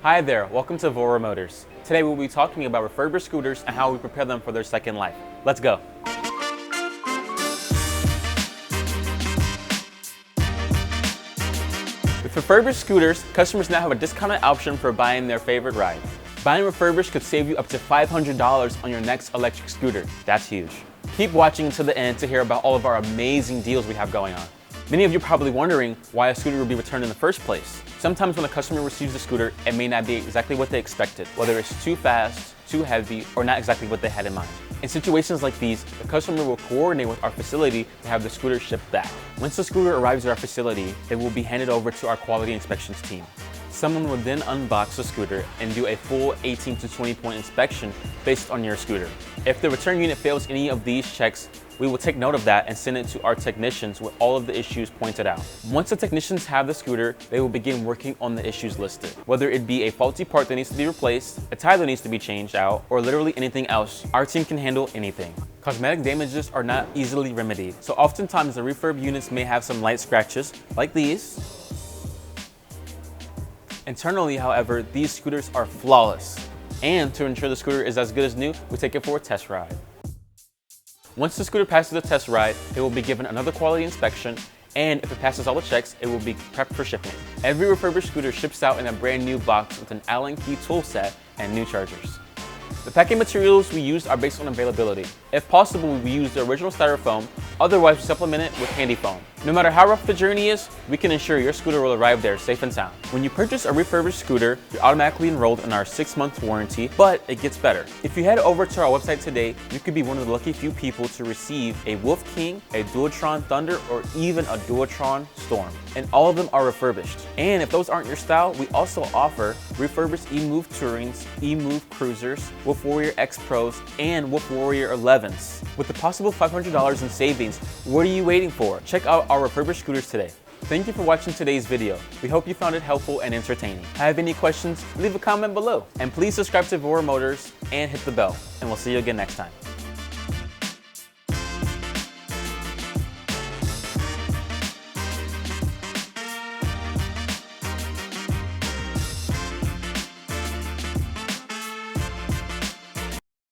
Hi there, welcome to VoroMotors. Today we'll be talking about refurbished scooters and how we prepare them for their second life. Let's go. With refurbished scooters, customers now have a discounted option for buying their favorite ride. Buying refurbished could save you up to $500 on your next electric scooter. That's huge. Keep watching until the end to hear about all of our amazing deals we have going on. Many of you are probably wondering why a scooter will be returned in the first place. Sometimes when a customer receives the scooter, it may not be exactly what they expected, whether it's too fast, too heavy, or not exactly what they had in mind. In situations like these, the customer will coordinate with our facility to have the scooter shipped back. Once the scooter arrives at our facility, it will be handed over to our quality inspections team. Someone will then unbox the scooter and do a full 18 to 20 point inspection based on your scooter. If the return unit fails any of these checks, we will take note of that and send it to our technicians with all of the issues pointed out. Once the technicians have the scooter, they will begin working on the issues listed. Whether it be a faulty part that needs to be replaced, a tire that needs to be changed out, or literally anything else, our team can handle anything. Cosmetic damages are not easily remedied, so oftentimes the refurb units may have some light scratches, like these. Internally, however, these scooters are flawless. And to ensure the scooter is as good as new, we take it for a test ride. Once the scooter passes the test ride, it will be given another quality inspection, and if it passes all the checks, it will be prepped for shipping. Every refurbished scooter ships out in a brand new box with an Allen key tool set and new chargers. The packing materials we used are based on availability. If possible, we use the original styrofoam, otherwise we supplement it with handy foam. No matter how rough the journey is, we can ensure your scooter will arrive there safe and sound. When you purchase a refurbished scooter, you're automatically enrolled in our 6-month warranty, but it gets better. If you head over to our website today, you could be one of the lucky few people to receive a Wolf King, a Dualtron Thunder, or even a Dualtron Storm. And all of them are refurbished. And if those aren't your style, we also offer refurbished EMOVE Tourings, EMOVE Cruisers, Wolf Warrior X Pros, and Wolf Warrior 11s. With the possible $500 in savings, what are you waiting for? Check out our refurbished scooters today. Thank you for watching today's video. We hope you found it helpful and entertaining. Have any questions? Leave a comment below. And please subscribe to VoroMotors and hit the bell. And we'll see you again next time.